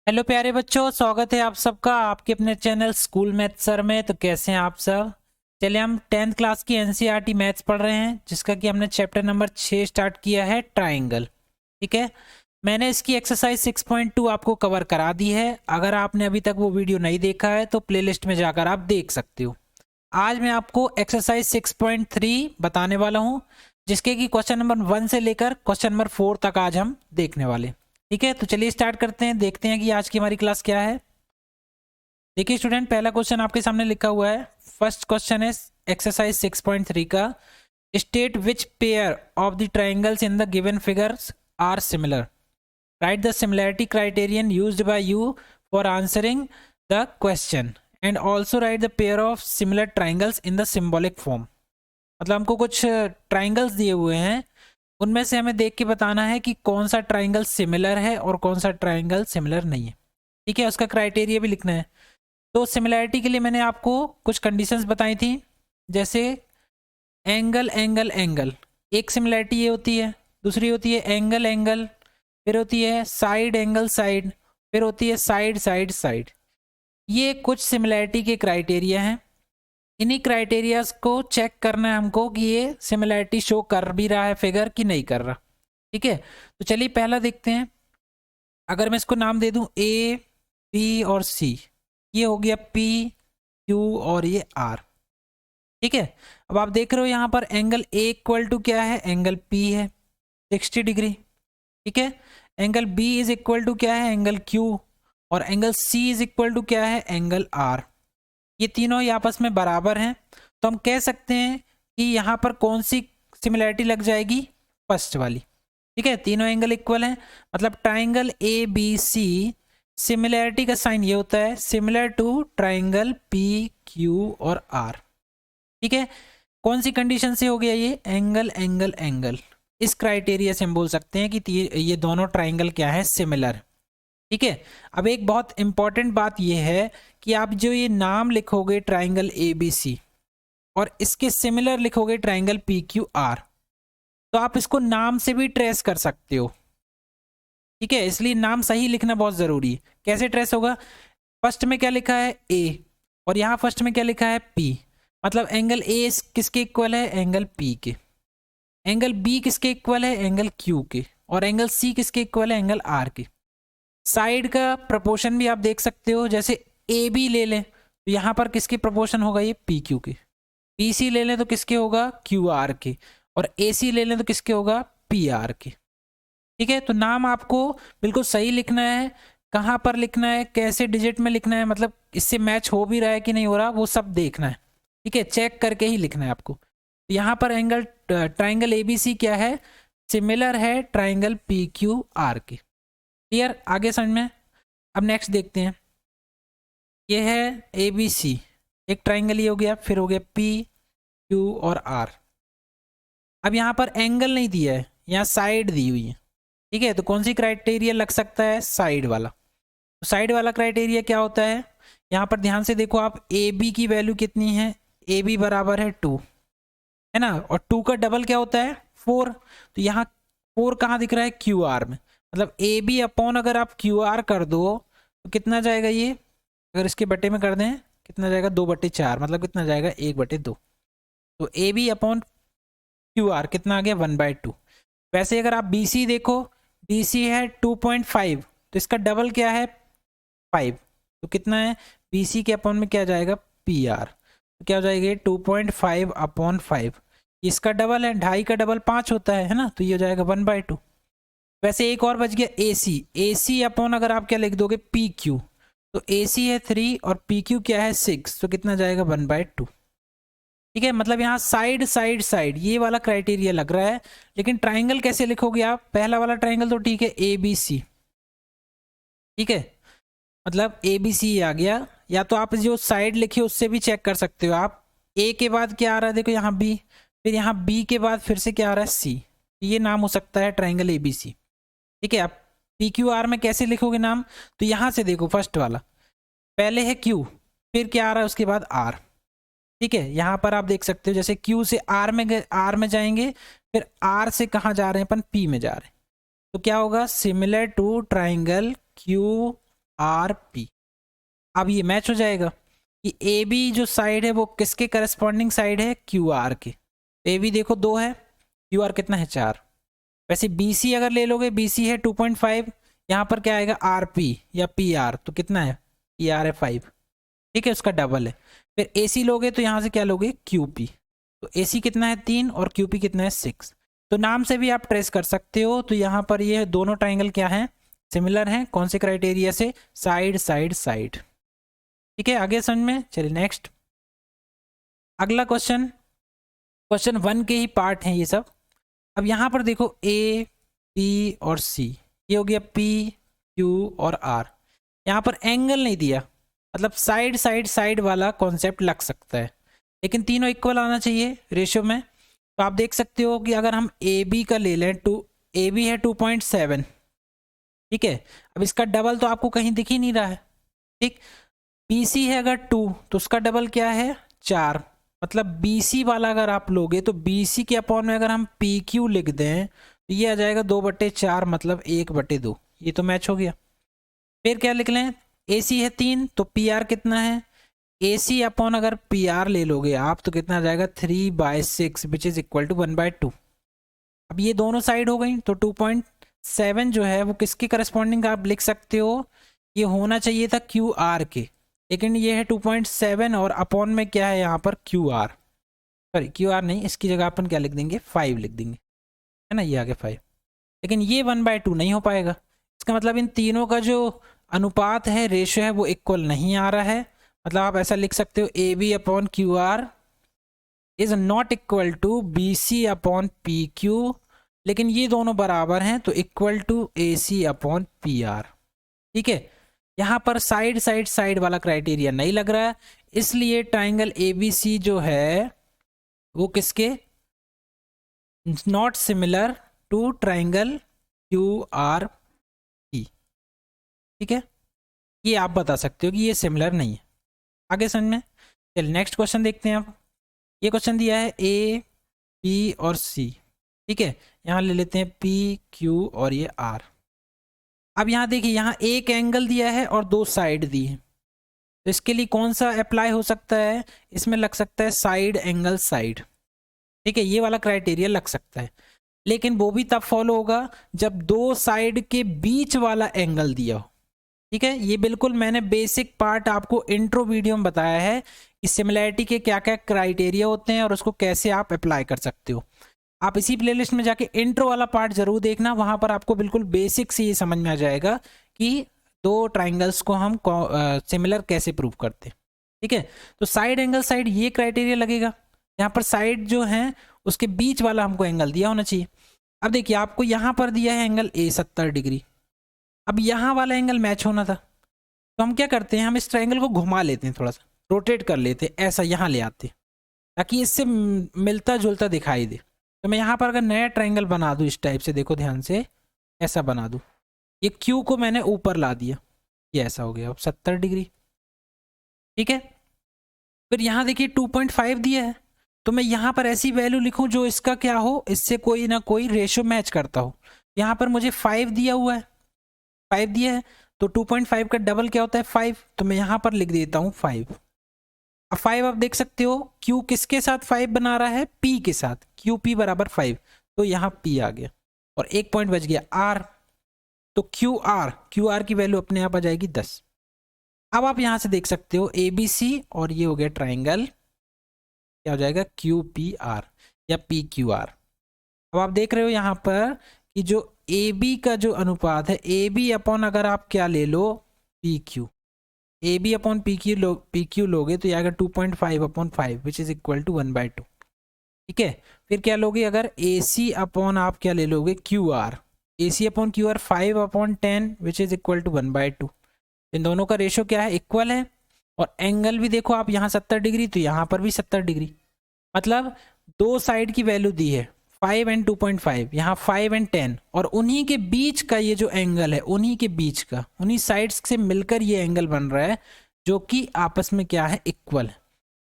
Hello प्यारे बच्चों, स्वागत है आप सबका आपके अपने चैनल स्कूल मैथ सर में। तो कैसे हैं आप सब। चलिए, हम 10th क्लास की एनसीईआरटी मैथ्स पढ़ रहे हैं, जिसका कि हमने चैप्टर नंबर 6 स्टार्ट किया है, ट्राइंगल। ठीक है, मैंने इसकी एक्सरसाइज 6.2 आपको कवर करा दी है। अगर आपने अभी तक वो वीडियो नहीं देखा है तो प्लेलिस्ट में जाकर आप देख सकते हो। आज मैं आपको एक्सरसाइज 6.3 बताने वाला हूँ, जिसके कि क्वेश्चन नंबर 1 से लेकर क्वेश्चन नंबर 4 तक आज हम देखने वाले। ठीक है, तो चलिए स्टार्ट करते हैं, देखते हैं कि आज की हमारी क्लास क्या है। देखिए स्टूडेंट, पहला क्वेश्चन आपके सामने लिखा हुआ है। फर्स्ट क्वेश्चन है एक्सरसाइज 6.3 का। State which pair of the triangles in the given figures are similar. Write the similarity criterion used by you for answering the question and also write the pair of similar triangles in the symbolic form. मतलब हमको कुछ triangles दिए हुए हैं, उनमें से हमें देख के बताना है कि कौन सा ट्राइंगल सिमिलर है और कौन सा ट्राइंगल सिमिलर नहीं है। ठीक है, उसका क्राइटेरिया भी लिखना है। तो सिमिलैरिटी के लिए मैंने आपको कुछ कंडीशंस बताई थी, जैसे एंगल एंगल एंगल। एक सिमिलैरिटी ये होती है, दूसरी होती है एंगल एंगल, फिर होती है साइड एंगल साइड, फिर होती है साइड साइड साइड। ये कुछ सिमिलैरिटी के क्राइटेरिया हैं। इन्हीं क्राइटेरियाज को चेक करना है हमको कि ये सिमिलैरिटी शो कर भी रहा है फिगर कि नहीं कर रहा। ठीक है, तो चलिए पहला देखते हैं। अगर मैं इसको नाम दे दूं ए, बी और सी, ये हो गया पी, क्यू और ये आर। ठीक है, अब आप देख रहे हो यहाँ पर एंगल ए इक्वल टू क्या है, एंगल पी है 60 डिग्री। ठीक है, angle B is equal to क्या है, एंगल क्यू, और angle C is equal to क्या है, एंगल आर। ये तीनों ही आपस में बराबर हैं, तो हम कह सकते हैं कि यहाँ पर कौन सी सिमिलैरिटी लग जाएगी, फर्स्ट वाली। ठीक है, तीनों एंगल इक्वल हैं, मतलब triangle A B C, similarity का साइन ये होता है similar to triangle P Q और आर। ठीक है, कौन सी कंडीशन से हो गया ये, एंगल एंगल एंगल। इस क्राइटेरिया से हम बोल सकते हैं कि ये दोनों ट्राइंगल क्या है, सिमिलर। ठीक है, अब एक बहुत इंपॉर्टेंट बात यह है कि आप जो ये नाम लिखोगे ट्राइंगल ए बी सी और इसके सिमिलर लिखोगे ट्राइंगल पी क्यू आर, तो आप इसको नाम से भी ट्रेस कर सकते हो। ठीक है, इसलिए नाम सही लिखना बहुत जरूरी है। कैसे ट्रेस होगा, फर्स्ट में क्या लिखा है ए, और यहां फर्स्ट में क्या लिखा है पी, मतलब एंगल ए किसके इक्वल है, एंगल पी के। एंगल बी किसके इक्वल है, एंगल क्यू के, और एंगल सी किसके इक्वल है, एंगल आर के। साइड का प्रपोर्शन भी आप देख सकते हो, जैसे ए बी ले लें तो यहाँ पर किसके प्रपोर्शन होगा, ये पी क्यू के। पी सी ले लें तो किसके होगा, क्यू आर के, और ए सी ले लें तो किसके होगा, पी आर के। ठीक है, तो नाम आपको बिल्कुल सही लिखना है, कहाँ पर लिखना है, कैसे डिजिट में लिखना है, मतलब इससे मैच हो भी रहा है कि नहीं हो रहा, वो सब देखना है। ठीक है, चेक करके ही लिखना है आपको। तो यहाँ पर angle triangle A B C क्या है, सिमिलर है ट्राइंगल पी क्यू आर के। क्लियर, आगे समझ में। अब नेक्स्ट देखते हैं, ये है ए बी सी, एक ट्राइंगल ये हो गया, फिर हो गया पी क्यू और आर। अब यहाँ पर एंगल नहीं दिया है, यहाँ साइड दी हुई है। ठीक है, तो कौन सी क्राइटेरिया लग सकता है, साइड वाला। तो साइड वाला क्राइटेरिया क्या होता है, यहाँ पर ध्यान से देखो आप, ए बी की वैल्यू कितनी है, ए बी बराबर है 2, है ना, और 2 का डबल क्या होता है, 4। तो यहाँ 4 कहाँ दिख रहा है, क्यू आर में, मतलब ए बी अपॉन अगर आप क्यू आर कर दो तो कितना जाएगा ये, अगर इसके बटे में कर दें कितना जाएगा, 2/4, मतलब कितना जाएगा, 1/2। तो A B upon Q R कितना आ गया, 1/2। वैसे अगर आप बी सी देखो, बी सी है 2.5, तो इसका डबल क्या है, 5। तो कितना है, बी सी के अपॉन में क्या जाएगा, पी आर। तो क्या हो जाएगा, 2.5/5। इसका डबल है, 2.5 का डबल 5 होता है ना, तो ये हो जाएगा 1/2। वैसे एक और बच गया ए सी, ए सी अपॉन अगर आप क्या लिख दोगे, पी क्यू। तो ए सी है 3 और पी क्यू क्या है 6, तो कितना जाएगा, 1/2। ठीक है, मतलब यहाँ साइड साइड साइड ये वाला क्राइटेरिया लग रहा है। लेकिन ट्राइंगल कैसे लिखोगे आप, पहला वाला ट्राइंगल तो ठीक है, ए बी सी। ठीक है, मतलब ए बी सी आ गया, या तो आप जो साइड लिखी उससे भी चेक कर सकते हो आप। ए के बाद क्या आ रहा है, देखो यहाँ बी, फिर यहाँ बी के बाद फिर से क्या आ रहा है, सी। ये नाम हो सकता है ट्राइंगल ए बी सी। ठीक है, आप पी क्यू आर में कैसे लिखोगे नाम, तो यहाँ से देखो, फर्स्ट वाला पहले है क्यू, फिर क्या आ रहा है उसके बाद आर। ठीक है, यहाँ पर आप देख सकते हो, जैसे क्यू से आर में जाएंगे, फिर आर से कहाँ जा रहे हैं अपन, पी में जा रहे हैं। तो क्या होगा, similar to triangle Q R P. अब ये मैच हो जाएगा कि ए बी जो साइड है वो किसके करस्पॉन्डिंग साइड है, क्यू आर के। ए बी देखो 2 है, क्यू आर कितना है 4। वैसे बी सी अगर ले लोगे, बी सी है 2.5, यहाँ पर क्या आएगा आर पी या पी आर, तो कितना है पी आर है 5, ठीक है, उसका डबल है। फिर ए सी लोगे तो यहाँ से क्या लोगे क्यू पी, तो ए सी कितना है 3 और क्यू पी कितना है 6। तो नाम से भी आप ट्रेस कर सकते हो। तो यहाँ पर ये दोनों ट्राइंगल क्या हैं, सिमिलर हैं। कौन से क्राइटेरिया से, साइड साइड साइड। ठीक है, आगे समझ में। चलिए नेक्स्ट, अगला क्वेश्चन, क्वेश्चन 1 के ही पार्ट हैं ये सब। अब यहाँ पर देखो ए बी और सी, ये हो गया पी क्यू और आर। यहाँ पर एंगल नहीं दिया, मतलब साइड साइड साइड वाला कॉन्सेप्ट लग सकता है, लेकिन तीनों इक्वल आना चाहिए रेशियो में। तो आप देख सकते हो कि अगर हम ए बी का ले लें, टू ए बी है 2.7, ठीक है। अब इसका डबल तो आपको कहीं दिख ही नहीं रहा है, ठीक। बी सी है अगर 2, तो उसका डबल क्या है 4। मतलब बी सी वाला अगर आप लोगे तो बी सी के अपॉन में अगर हम पी क्यू लिख दें तो ये आ जाएगा 2/4, मतलब 1/2। ये तो मैच हो गया। फिर क्या लिख लें, ए सी है 3, तो पी आर कितना है, ए सी अपॉन अगर पी आर ले लोगे आप तो कितना आ जाएगा 3/6, विच इज इक्वल टू 1/2। अब ये दोनों साइड हो गई, तो 2.7 जो है वो किसके करस्पॉन्डिंग आप लिख सकते हो, ये होना चाहिए था क्यू आर के, लेकिन ये है 2.7 और अपॉन में क्या है यहाँ पर Q R, sorry Q R नहीं, इसकी जगह अपन क्या लिख देंगे 5 लिख देंगे, है ना, ये आगे 5। लेकिन ये 1/2 नहीं हो पाएगा। इसका मतलब इन तीनों का जो अनुपात है, रेशियो है, वो इक्वल नहीं आ रहा है। मतलब आप ऐसा लिख सकते हो A B upon Q R is not equal to B C upon P Q, लेकिन ये दोनों बराबर हैं तो equal to A C upon P R. ठीक है, यहाँ पर साइड साइड साइड वाला क्राइटेरिया नहीं लग रहा है, इसलिए ट्राइंगल ए बी सी जो है वो किसके, not similar to triangle Q R P. ठीक है, ये आप बता सकते हो कि ये सिमिलर नहीं है। आगे समझ में। चलिए नेक्स्ट क्वेश्चन देखते हैं। आप ये क्वेश्चन दिया है ए बी और सी, ठीक है, यहाँ ले लेते हैं पी क्यू और ये आर। अब यहाँ देखिए, यहाँ एक एंगल दिया है और 2 साइड दी है, तो इसके लिए कौन सा अप्लाई हो सकता है, इसमें लग सकता है साइड एंगल साइड। ठीक है, ये वाला क्राइटेरिया लग सकता है, लेकिन वो भी तब फॉलो होगा जब 2 साइड के बीच वाला एंगल दिया हो। ठीक है, ये बिल्कुल मैंने बेसिक पार्ट आपको इंट्रो वीडियो में बताया है कि सिमिलैरिटी के क्या क्या क्राइटेरिया होते हैं और उसको कैसे आप अप्लाई कर सकते हो। आप इसी प्लेलिस्ट में जाके इंट्रो वाला पार्ट जरूर देखना, वहां पर आपको बिल्कुल बेसिक से ये समझ में आ जाएगा कि 2 ट्राइंगल्स को हम सिमिलर कैसे प्रूव करते हैं। ठीक है, तो साइड एंगल साइड ये क्राइटेरिया लगेगा, यहाँ पर साइड जो है उसके बीच वाला हमको एंगल दिया होना चाहिए। अब देखिए, आपको यहाँ पर दिया है एंगल ए 70 डिग्री, अब यहाँ वाला एंगल मैच होना था, तो हम क्या करते हैं, हम इस ट्राइंगल को घुमा लेते हैं, थोड़ा सा रोटेट कर लेते हैं, ऐसा यहाँ ले आते हैं ताकि इससे मिलता जुलता दिखाई दे। तो मैं यहाँ पर अगर नया ट्राइंगल बना दूँ इस टाइप से, देखो ध्यान से, ऐसा बना दूँ, ये क्यू को मैंने ऊपर ला दिया, ये ऐसा हो गया अब 70 डिग्री। ठीक है, फिर यहाँ देखिए 2.5 दिया है, तो मैं यहाँ पर ऐसी वैल्यू लिखूँ जो इसका क्या हो, इससे कोई ना कोई रेशियो मैच करता हो। यहाँ पर मुझे 5 दिया हुआ है, 5 दिया है, तो 2.5 का डबल क्या होता है 5, तो मैं यहाँ पर लिख देता हूँ 5। अब 5 आप देख सकते हो Q किसके साथ 5 बना रहा है, P के साथ, क्यू पी बराबर 5, तो यहाँ P आ गया और एक पॉइंट बच गया R, तो क्यू आर की वैल्यू अपने आप आ जाएगी 10। अब आप यहाँ से देख सकते हो ABC और ये हो गया ट्राइंगल, क्या हो जाएगा QPR या PQR। अब आप देख रहे हो यहाँ पर कि जो AB का जो अनुपात है, AB अपॉन अगर आप क्या ले लो PQ, AB अपॉन PQ लोगे तो ये आएगा 2.5/5 विच इज इक्वल टू 1/2। ठीक है, फिर क्या लोगे, अगर AC अपॉन आप क्या ले लोगे QR, AC upon QR 5/10 which is equal to 1/2। इन दोनों का रेशियो क्या है, इक्वल है। और एंगल भी देखो आप, यहाँ 70 डिग्री तो यहाँ पर भी 70 डिग्री, मतलब 2 साइड की वैल्यू दी है 5 एंड 2.5, यहाँ 5 एंड 10, और उन्हीं के बीच का ये जो एंगल है, उन्हीं के बीच का, उन्हीं साइड्स से मिलकर ये एंगल बन रहा है जो कि आपस में क्या है, इक्वल है।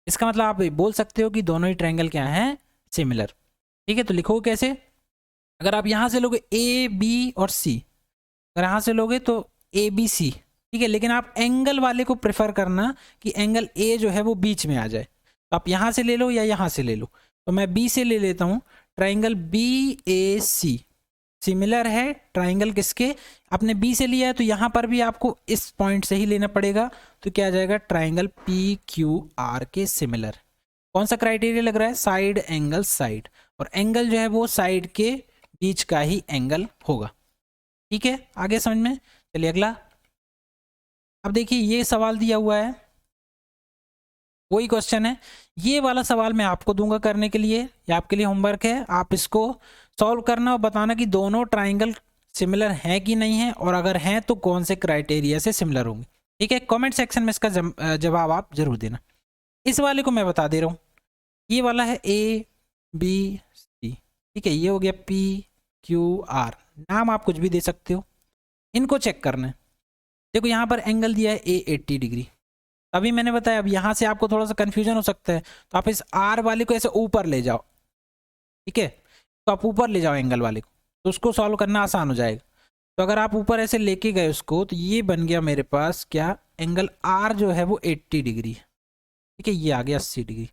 इसका मतलब आप बोल सकते हो कि दोनों ही ट्रायंगल क्या हैं, सिमिलर। ठीक है, तो लिखो कैसे, अगर आप यहाँ से लोगे A B और C, अगर यहाँ से लोगे तो ABC ठीक है, लेकिन आप एंगल वाले को प्रेफर करना कि एंगल ए जो है वो बीच में आ जाए। तो आप यहाँ से ले लो या यहाँ से ले लो, तो मैं बी से ले लेता हूँ। ट्राइंगल बी ए सी सिमिलर है ट्राइंगल किसके, आपने बी से लिया है तो यहाँ पर भी आपको इस पॉइंट से ही लेना पड़ेगा। तो क्या आ जाएगा, ट्राइंगल पी क्यू आर के सिमिलर। कौन सा क्राइटेरिया लग रहा है, साइड एंगल साइड, और एंगल जो है वो साइड के बीच का ही एंगल होगा। ठीक है, आगे समझ में। चलिए अगला। अब देखिए ये सवाल दिया हुआ है, वही क्वेश्चन है। ये वाला सवाल मैं आपको दूंगा करने के लिए, ये आपके लिए होमवर्क है। आप इसको सॉल्व करना और बताना कि दोनों ट्राइंगल सिमिलर हैं कि नहीं है, और अगर हैं तो कौन से क्राइटेरिया से सिमिलर होंगे। ठीक है, कमेंट सेक्शन में इसका जवाब आप जरूर देना। इस वाले को मैं बता दे रहा हूँ, ये वाला है ए बी सी। ठीक है, ये हो गया पी क्यू आर, नाम आप कुछ भी दे सकते हो। इनको चेक करना है। देखो यहाँ पर एंगल दिया है ए 80 डिग्री। अभी मैंने बताया, अब यहाँ से आपको थोड़ा सा कंफ्यूजन हो सकता है, तो आप इस आर वाले को ऐसे ऊपर ले जाओ। ठीक है, तो आप ऊपर ले जाओ एंगल वाले को, तो उसको सॉल्व करना आसान हो जाएगा। तो अगर आप ऊपर ऐसे लेके गए उसको, तो ये बन गया मेरे पास क्या, एंगल आर जो है वो 80 डिग्री है। ठीक है, ये आ गया 80 डिग्री।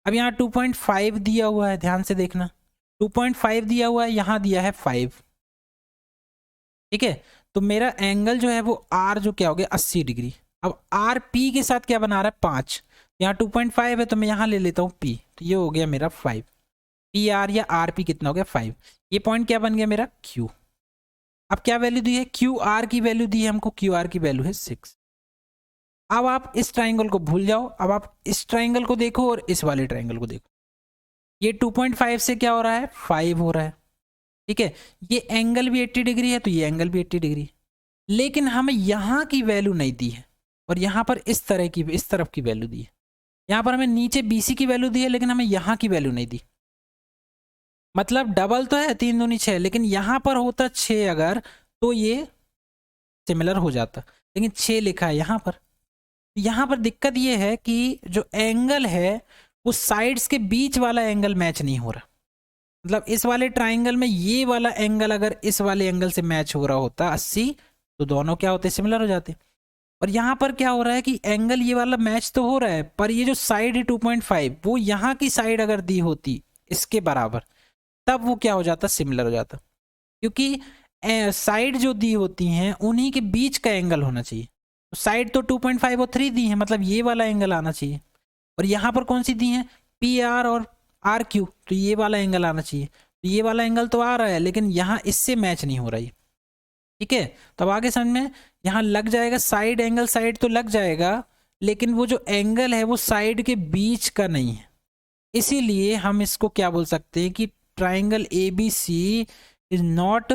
अब यहाँ 2.5 दिया हुआ है, ध्यान से देखना, 2.5 दिया हुआ है, यहाँ दिया है 5। ठीक है, तो मेरा एंगल जो है वो आर जो क्या हो गया 80 डिग्री। अब आर पी के साथ क्या बना रहा है 5, यहाँ 2.5 है तो मैं यहाँ ले लेता हूँ पी, तो ये हो गया मेरा 5। पी आर या आर पी कितना हो गया 5। ये पॉइंट क्या बन गया मेरा क्यू। अब क्या वैल्यू दी है, क्यू आर की वैल्यू दी है हमको, क्यू आर की वैल्यू है 6। अब आप इस ट्राइंगल को भूल जाओ, अब आप इस ट्राइंगल को देखो और इस वाले ट्राइंगल को देखो। ये 2.5 से क्या हो रहा है 5 हो रहा है। ठीक है, ये एंगल भी 80 डिग्री है तो ये एंगल भी 80 डिग्री, लेकिन हमें यहाँ की वैल्यू नहीं दी है, और यहाँ पर इस तरह की, इस तरफ की वैल्यू दी है। यहाँ पर हमें नीचे BC की वैल्यू दी है, लेकिन हमें यहाँ की वैल्यू नहीं दी। मतलब डबल तो है, 3 दूनी 6, लेकिन यहाँ पर होता 6 अगर, तो ये सिमिलर हो जाता, लेकिन 6 लिखा है यहाँ पर। यहाँ पर दिक्कत ये है कि जो एंगल है वो साइड्स के बीच वाला एंगल मैच नहीं हो रहा। मतलब इस वाले ट्राइंगल में ये वाला एंगल अगर इस वाले एंगल से मैच हो रहा होता 80, तो दोनों क्या होते, सिमिलर हो जाते। और यहाँ पर क्या हो रहा है कि एंगल ये वाला मैच तो हो रहा है, पर ये जो साइड है 2.5, वो यहाँ की साइड अगर दी होती इसके बराबर, तब वो क्या हो जाता, सिमिलर हो जाता। क्योंकि साइड जो दी होती हैं उन्हीं के बीच का एंगल होना चाहिए। तो साइड तो 2.5 और 3 दी है, मतलब ये वाला एंगल आना चाहिए। और यहाँ पर कौन सी दी है, पी आर और आर क्यू, तो ये वाला एंगल आना चाहिए। तो ये वाला एंगल तो आ रहा है, लेकिन यहाँ इससे मैच नहीं हो रही। ठीक है, तो अब आगे समझ में, यहाँ लग जाएगा साइड एंगल, साइड तो लग जाएगा, लेकिन वो जो एंगल है वो साइड के बीच का नहीं है। इसीलिए हम इसको क्या बोल सकते हैं कि triangle A B C is not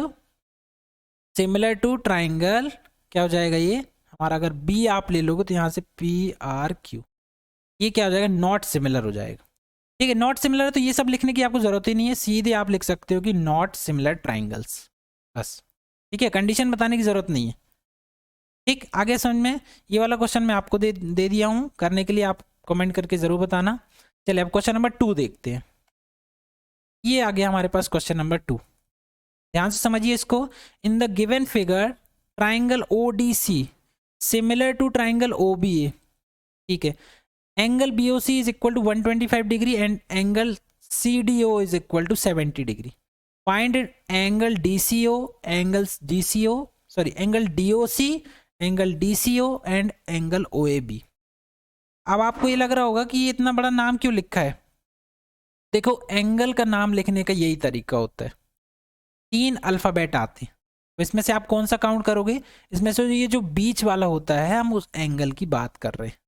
similar to triangle, क्या हो जाएगा ये हमारा, अगर बी आप ले लोगे तो यहाँ से पी आर क्यू, ये क्या हो जाएगा, नॉट सिमिलर हो जाएगा। ठीक है, नॉट सिमिलर है तो ये सब लिखने की आपको जरूरत ही नहीं है, सीधे आप लिख सकते हो कि नॉट सिमिलर ट्राइंगल्स, बस। ठीक है, कंडीशन बताने की जरूरत नहीं है। ठीक, आगे समझ में। ये वाला क्वेश्चन मैं आपको दे दिया हूं करने के लिए, आप कमेंट करके जरूर बताना। चलिए अब क्वेश्चन नंबर 2 देखते हैं। ये आ गया हमारे पास क्वेश्चन नंबर 2, ध्यान से समझिए इसको। In the given figure triangle ODC similar to triangle OBA। ठीक है, angle BOC is equal to 125 degree and angle CDO is equal to 70 degree. Find angle DCO, angle DCO, sorry angle DOC, angle DCO and angle OAB। अब आपको ये लग रहा होगा कि ये इतना बड़ा नाम क्यों लिखा है। देखो, एंगल का नाम लिखने का यही तरीका होता है, 3 अल्फाबेट आते हैं, तो इसमें से आप कौन सा काउंट करोगे, इसमें से ये जो बीच वाला होता है हम उस एंगल की बात कर रहे हैं।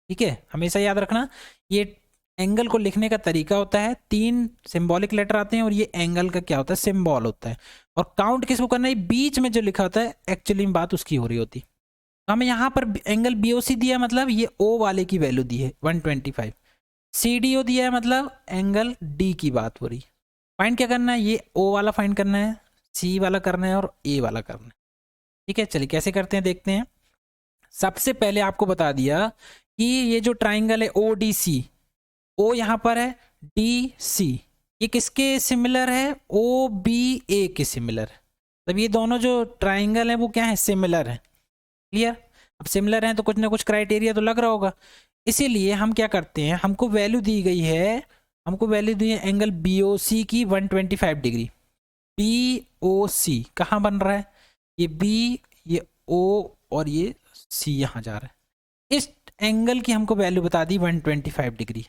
ठीक है, हमेशा याद रखना, ये एंगल को लिखने का तरीका होता है, 3 सिंबॉलिक लेटर आते हैं और ये एंगल का क्या होता है, सिंबल होता है। और काउंट किसको करना है, बीच में जो लिखा होता है एक्चुअली में बात उसकी हो रही होती। तो हमें यहाँ पर एंगल BOC दिया, मतलब ये O वाले की वैल्यू दी है 125। CDO दिया है, मतलब एंगल D की बात हो रही है। फाइंड क्या करना है, ये O वाला फाइंड करना है, C वाला करना है और A वाला करना है। ठीक है, चलिए कैसे करते हैं देखते हैं। सबसे पहले आपको बता दिया कि ये जो ट्राइंगल है ODC, O यहाँ पर है, DC ये किसके सिमिलर है, OBA के सिमिलर है। तब ये दोनों जो ट्राइंगल है वो क्या है, सिमिलर है। क्लियर। अब सिमिलर हैं तो कुछ ना कुछ क्राइटेरिया तो लग रहा होगा, इसीलिए हम क्या करते हैं, हमको वैल्यू दी है एंगल BOC की 125 डिग्री। BOC कहाँ बन रहा है, ये B, ये O और ये C यहाँ जा रहा है। इस एंगल की हमको वैल्यू बता दी 125 डिग्री।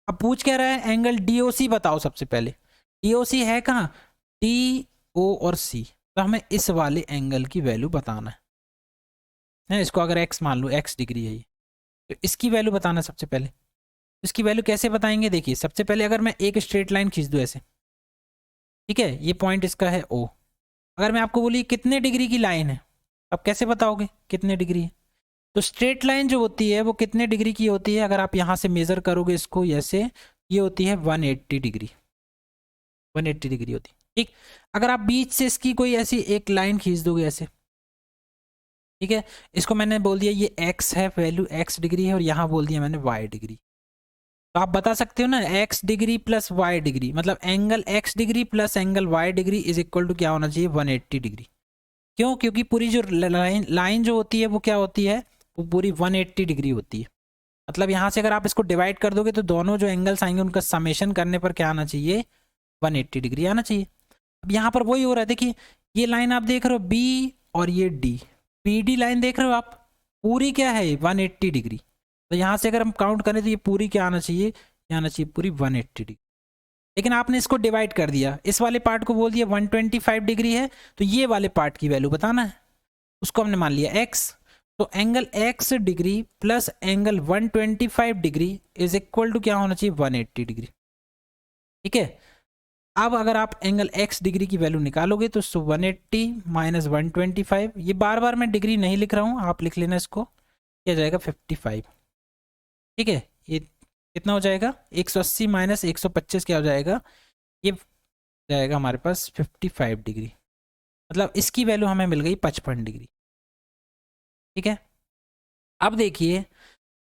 अब पूछ क्या रहा है, एंगल DOC बताओ। सबसे पहले DOC है कहाँ, DO और C, तो हमें इस वाले एंगल की वैल्यू बताना है। इसको अगर x मान लो, x डिग्री है ये, तो इसकी वैल्यू बताना सबसे पहले। इसकी वैल्यू कैसे बताएंगे, देखिए सबसे पहले अगर मैं एक स्ट्रेट लाइन खींच दूं ऐसे, ठीक है, ये पॉइंट इसका है O। अगर मैं आपको बोली कितने डिग्री की लाइन है, आप कैसे बताओगे कितने डिग्री है। तो स्ट्रेट लाइन जो होती है वो कितने डिग्री की होती है, अगर आप यहाँ से मेजर करोगे इसको ऐसे, ये होती है 180 डिग्री, 180 डिग्री होती है। ठीक, अगर आप बीच से इसकी कोई ऐसी एक लाइन खींच दोगे ऐसे, ठीक है, इसको मैंने बोल दिया ये x है, वैल्यू x डिग्री है, और यहाँ बोल दिया मैंने y डिग्री। तो आप बता सकते हो ना, x degree plus y degree, मतलब angle x degree plus angle y degree is equal to क्या होना चाहिए, 180 डिग्री। क्यों, क्योंकि पूरी जो लाइन जो होती है वो क्या होती है, वो पूरी 180 डिग्री होती है। मतलब यहाँ से अगर आप इसको डिवाइड कर दोगे तो दोनों जो एंगल्स आएंगे उनका समेशन करने पर क्या आना चाहिए, 180 डिग्री आना चाहिए। अब यहाँ पर वही हो रहा है, देखिए ये लाइन आप देख रहे हो B और ये D, PD लाइन देख रहे हो आप, पूरी क्या है 180 डिग्री। तो यहाँ से अगर हम काउंट करें तो ये पूरी क्या आना चाहिए, ये आना चाहिए पूरी 180 डिग्री। लेकिन आपने इसको डिवाइड कर दिया, इस वाले पार्ट को बोल दिया 125 डिग्री है, तो ये वाले पार्ट की वैल्यू बताना है, उसको हमने मान लिया x। तो angle x degree plus angle 125 degree is equal to क्या होना चाहिए, 180 डिग्री। ठीक है, अब अगर आप एंगल x डिग्री की वैल्यू निकालोगे तो 180 माइनस 125, ये बार बार मैं डिग्री नहीं लिख रहा हूँ, आप लिख लेना इसको, क्या जाएगा 55। ठीक है, ये कितना हो जाएगा, 180 माइनस 125 क्या हो जाएगा, ये जाएगा हमारे पास 55 डिग्री। मतलब इसकी वैल्यू हमें मिल गई 55 डिग्री। ठीक है, अब देखिए,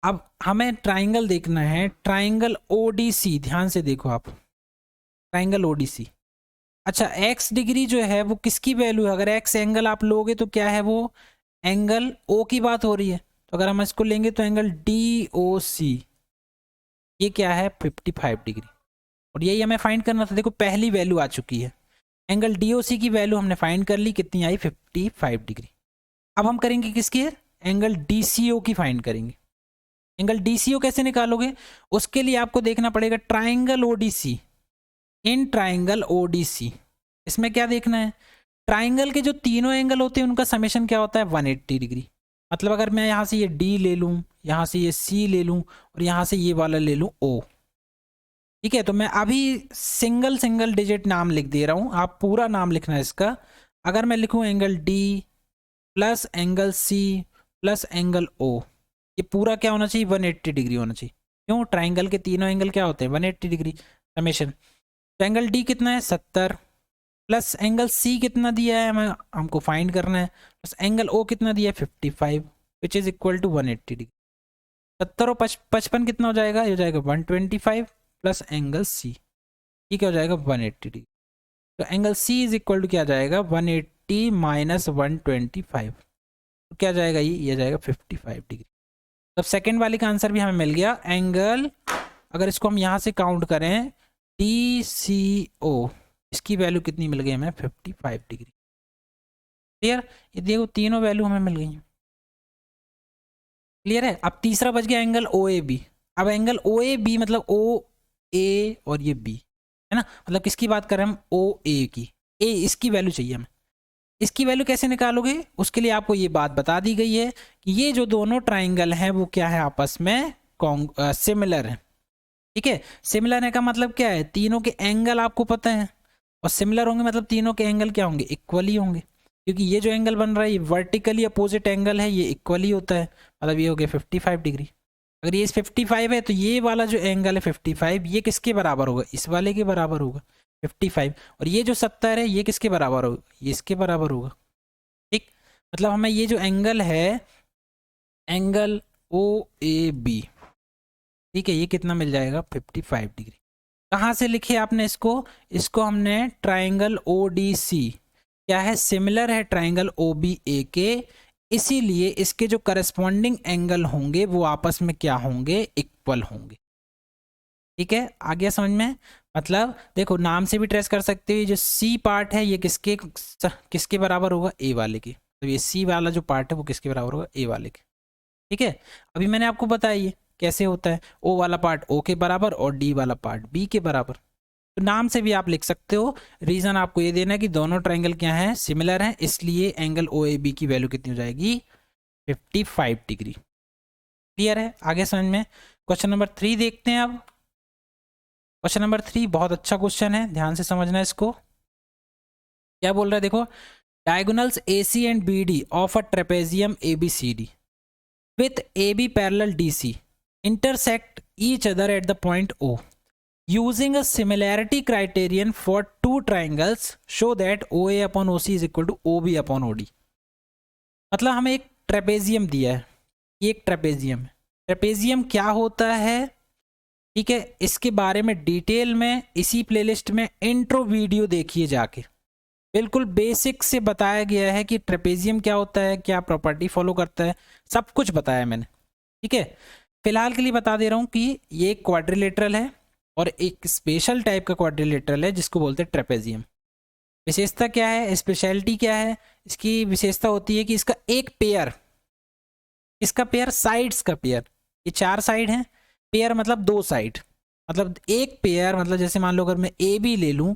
अब हमें ट्राइंगल देखना है, ट्राइंगल ODC, ध्यान से देखो आप, ट्राइंगल ODC। अच्छा, x डिग्री जो है वो किसकी वैल्यू है, अगर x एंगल आप लोगे तो क्या है, वो एंगल O की बात हो रही है। तो अगर हम इसको लेंगे तो एंगल DOC ये क्या है, 55 डिग्री, और यही हमें फाइंड करना था। देखो पहली वैल्यू आ चुकी है, एंगल DOC की वैल्यू हमने फाइंड कर ली, कितनी आई, 55 डिग्री। अब हम करेंगे किसकी, एंगल DCO की फाइंड करेंगे। एंगल DCO कैसे निकालोगे, उसके लिए आपको देखना पड़ेगा triangle ODC। In triangle ODC इसमें क्या देखना है, ट्राइंगल के जो तीनों एंगल होते हैं उनका समेशन क्या होता है, 180 डिग्री। मतलब अगर मैं यहाँ से ये D ले लूँ, यहाँ से ये C ले लूँ, और यहाँ से ये वाला ले लूँ O। ठीक है, तो मैं अभी सिंगल सिंगल डिजिट नाम लिख दे रहा हूँ, आप पूरा नाम लिखना है इसका। अगर मैं लिखूँ angle D plus angle C plus angle O, ये पूरा क्या होना चाहिए, 180 डिग्री होना चाहिए। क्यों, ट्राइंगल के तीनों एंगल क्या होते हैं, 180 डिग्री समेशन। तो एंगल D कितना है, 70, प्लस एंगल C कितना दिया है हमें, हमको फाइंड करना है, प्लस एंगल O कितना दिया है, 55, which is equal to 180 degree. 70 और 55 कितना हो जाएगा, ये हो जाएगा 125 प्लस एंगल C, ये क्या हो जाएगा, 180 डिग्री। तो angle C is equal to क्या जाएगा, 180 माइनस 125, तो क्या जाएगा, ये जाएगा 55 डिग्री। तो सेकेंड वाले का आंसर भी हमें मिल गया। एंगल अगर इसको हम यहाँ से काउंट करें, DCO इसकी वैल्यू कितनी मिल गई हमें, 55 डिग्री। क्लियर, ये देखो तीनों वैल्यू हमें मिल गई। क्लियर है। अब तीसरा बच गया एंगल OAB। अब एंगल OAB मतलब OA और ये B है ना, मतलब किसकी बात कर रहे हैं हम, OA की। A इसकी वैल्यू चाहिए हमें। इसकी वैल्यू कैसे निकालोगे, उसके लिए आपको ये बात बता दी गई है कि ये जो दोनों ट्राइंगल हैं वो क्या है, आपस में सिमिलर है। ठीक है, सिमिलर है का मतलब क्या है, तीनों के एंगल आपको पता है, और सिमिलर होंगे मतलब तीनों के एंगल क्या होंगे, इक्वली होंगे। क्योंकि ये जो एंगल बन रहा है ये वर्टिकली अपोजिट एंगल है, ये इक्वली होता है, मतलब ये हो गया 55 डिग्री। अगर ये 55 है तो ये वाला जो एंगल है 55, ये किसके बराबर होगा, इस वाले के बराबर होगा 55। और ये जो 70 है ये किसके बराबर होगा, ये इसके बराबर होगा। ठीक, मतलब हमें ये जो एंगल है, एंगल OAB, ठीक है, ये कितना मिल जाएगा, 55 डिग्री। कहाँ से लिखे आपने इसको, इसको हमने ट्राइंगल ODC क्या है, सिमिलर है ट्राइंगल ओ बी ए के, इसीलिए इसके जो करस्पॉन्डिंग एंगल होंगे वो आपस में क्या होंगे, इक्वल होंगे। ठीक है, आ गया समझ में। मतलब देखो नाम से भी ट्रेस कर सकते हो, ये जो सी पार्ट है ये किसके बराबर होगा, ए वाले के। तो ये सी वाला जो पार्ट है वो किसके बराबर होगा, ए वाले के। ठीक है, अभी मैंने आपको बताया ये कैसे होता है, ओ वाला पार्ट ओ के बराबर और डी वाला पार्ट बी के बराबर। तो नाम से भी आप लिख सकते हो। रीजन आपको ये देना है कि दोनों ट्राइंगल क्या है, सिमिलर हैं, इसलिए एंगल ओ ए बी की वैल्यू कितनी हो जाएगी, 55 डिग्री। क्लियर है, आगे समझ में। क्वेश्चन नंबर 3 देखते हैं अब। क्वेश्चन नंबर 3 बहुत अच्छा क्वेश्चन है, ध्यान से समझना इसको। क्या बोल रहा है देखो, diagonals A C and B D of a trapezium A B C D with AB parallel DC intersect each other at the point O. Using a similarity criterion for two triangles, show that OA upon OC is equal to OB upon OD. मतलब हमें एक trapezium दिया है, ये एक trapezium है। Trapezium क्या होता है, ठीक है, इसके बारे में डिटेल में इसी प्लेलिस्ट में इंट्रो वीडियो देखिए जाके, बिल्कुल बेसिक से बताया गया है कि ट्रेपेजियम क्या होता है, क्या प्रॉपर्टी फॉलो करता है, सब कुछ बताया मैंने। ठीक है, फिलहाल के लिए बता दे रहा हूँ कि ये एक क्वाड्रिलेटरल है और एक स्पेशल टाइप का क्वाड्रिलेटरल है जिसको बोलते हैं ट्रेपेजियम। विशेषता क्या है, स्पेशलिटी क्या है, इसकी विशेषता होती है कि इसका एक पेयर, इसका पेयर साइड्स का पेयर, ये 4 साइड हैं, पेयर मतलब 2 साइड, मतलब एक पेयर, मतलब जैसे मान लो अगर मैं ए बी ले लूँ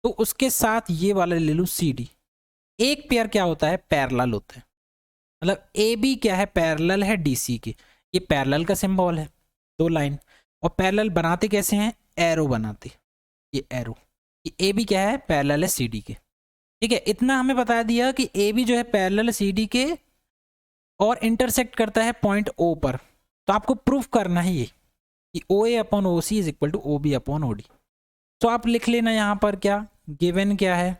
तो उसके साथ ये वाला ले लूँ सी डी, एक पेयर क्या होता है, पैरेलल होता है। मतलब ए बी क्या है, पैरेलल है डी सी के, ये पैरेलल का सिंबल है, 2 लाइन। और पैरेलल बनाते कैसे हैं, एरो बनाते, ये एरो, ये ए बी क्या है, पैरेलल है सी डी के। ठीक है, इतना हमें बता दिया कि ए बी जो है पैरेलल सी डी के और इंटरसेक्ट करता है पॉइंट ओ पर। तो आपको प्रूफ करना है ये कि O A upon O C is equal to O B upon O D. तो आप लिख लेना यहाँ पर क्या गिवन क्या है,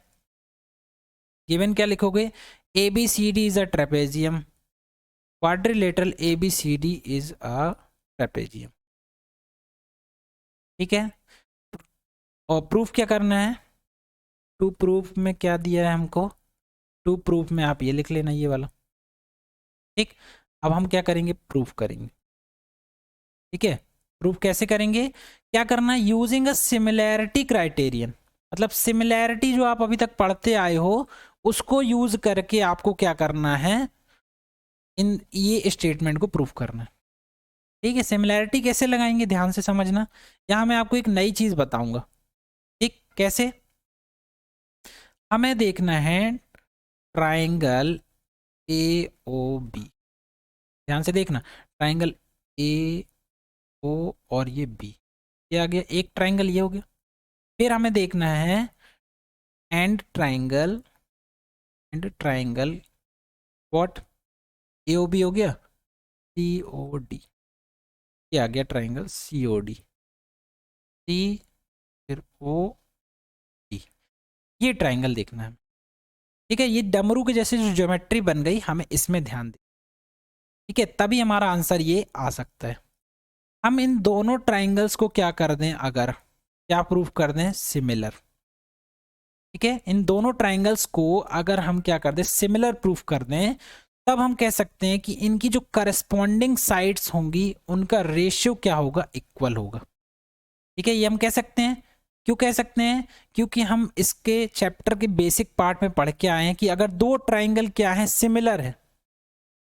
गिवन क्या लिखोगे, A B C D is a trapezium, quadrilateral A B C D is a trapezium. ठीक है, और प्रूफ क्या करना है, टू प्रूफ में क्या दिया है हमको, टू प्रूफ में आप ये लिख लेना ये वाला। ठीक, अब हम क्या करेंगे, प्रूफ करेंगे। ठीक है, प्रूफ कैसे करेंगे, क्या करना है, यूजिंग अ सिमिलैरिटी क्राइटेरियन, मतलब सिमिलैरिटी जो आप अभी तक पढ़ते आए हो उसको यूज करके आपको क्या करना है, इन ये स्टेटमेंट को प्रूफ करना है। ठीक है, सिमिलैरिटी कैसे लगाएंगे ध्यान से समझना, यहां मैं आपको एक नई चीज बताऊंगा। ठीक, कैसे, हमें देखना है ट्राइंगल ए ओ बी, ध्यान से देखना, ट्राइंगल ए ओ और ये बी, ये आ गया एक ट्राइंगल, ये हो गया। फिर हमें देखना है and triangle what, A O B हो गया, सी ओ डी, ये आ गया ट्राइंगल सी ओ डी, सी फिर ओ डी, ये ट्राइंगल देखना है। ठीक है, ये डमरू के जैसे जो ज्योमेट्री बन गई, हमें इसमें ध्यान दें। ठीक है, तभी हमारा आंसर ये आ सकता है। हम इन दोनों ट्राइंगल्स को क्या कर दें, अगर क्या प्रूफ कर दें, सिमिलर। ठीक है, इन दोनों ट्राइंगल्स को अगर हम क्या कर दें, सिमिलर प्रूफ कर दें, तब हम कह सकते हैं कि इनकी जो करस्पॉन्डिंग साइड्स होंगी उनका रेशियो क्या होगा, इक्वल होगा। ठीक है, ये हम कह सकते हैं। क्यों कह सकते हैं, क्योंकि हम इसके चैप्टर के बेसिक पार्ट में पढ़ के आए हैं कि अगर 2 ट्राइंगल क्या है, सिमिलर है,